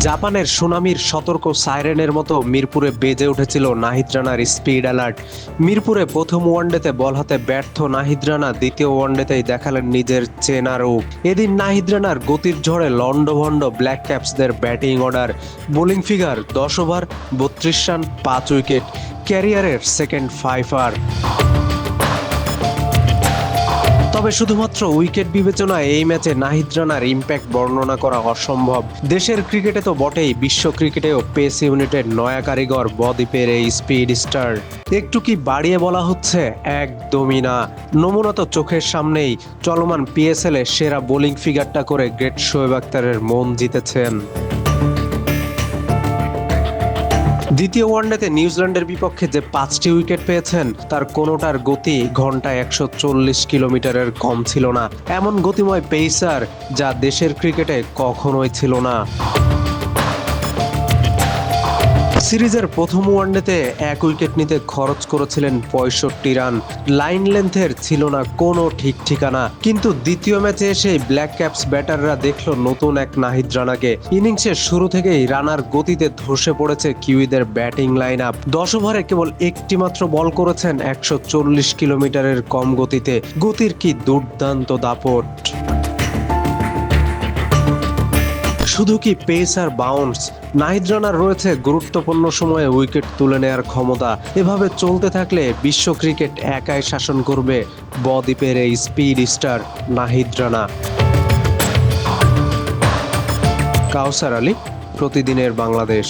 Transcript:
জাপানের সুনামির সতর্ক সাইরেনের মতো মিরপুরে বেজে উঠেছিল নাহিদ রানার স্পিড অ্যালার্ট। মিরপুরে প্রথম ওয়ানডেতে বল হাতে ব্যর্থ নাহিদ রানা দ্বিতীয় ওয়ানডেতেই দেখালেন নিজের চেনা রূপ। এদিন নাহিদ রানার গতির ঝড়ে লন্ডভন্ড ব্ল্যাক ক্যাপসদের batting order. Bowling figure 10 over 32 run 5 wicket, ক্যারিয়ারের সেকেন্ড ফাইফার। তবে শুধুমাত্র উইকেট বিবেচনায় এই ম্যাচে নাহিদ রানার ইম্প্যাক্ট বর্ণনা করা অসম্ভব। দেশের ক্রিকেটে তো বটেই, বিশ্ব ক্রিকেটেও পেস ইউনিটের নয়া কারিগর বদ্বীপের এই স্পিড স্টার। একটু কি বাড়িয়ে বলা হচ্ছে? একদমই না। নমুনা তো চোখের সামনেই। চলমান পিএসএল এ সেরা বোলিং ফিগারটা করে গ্রেট শোয়েব আখতারের মন জিতেছেন। দ্বিতীয় ওয়ানডেতে নিউজিল্যান্ডের বিপক্ষে যে 5টি উইকেট পেয়েছেন তার কোনোটার গতি ঘন্টায় 140 কিলোমিটারের কম ছিল না। এমন গতিময় পেসার যা দেশের ক্রিকেটে কখনোই ছিল না। সিরিজের প্রথম ওয়ানডেতে 1 উইকেট নিতে খরচ করেছিলেন 65 রান। লাইন লেন্থের ছিল না কোনো ঠিক ঠিকানা। কিন্তু দ্বিতীয় ম্যাচে এসে ব্ল্যাক ক্যাপস ব্যাটাররা দেখলো নতুন এক নাহিদ রানাকে। ইনিংসের শুরু থেকেই রানার গতিতে ধসে পড়েছে কিউইদের ব্যাটিং লাইন আপ। 10 ওভারে কেবল একটি মাত্র বল করেছেন 140 কিলোমিটারের কম গতিতে। গতির কি দুর্দান্ত দাপট! শুধু কি পেস আর বাউন্স, নাহিদ রানার রয়েছে গুরুত্বপূর্ণ সময়ে উইকেট তুলে নেয়ার ক্ষমতা। এভাবে চলতে থাকলে বিশ্ব ক্রিকেট একাই শাসন করবে বদ্বীপের এই স্পিড স্টার নাহিদ রানা। কাউসার আলী, প্রতিদিনের বাংলাদেশ।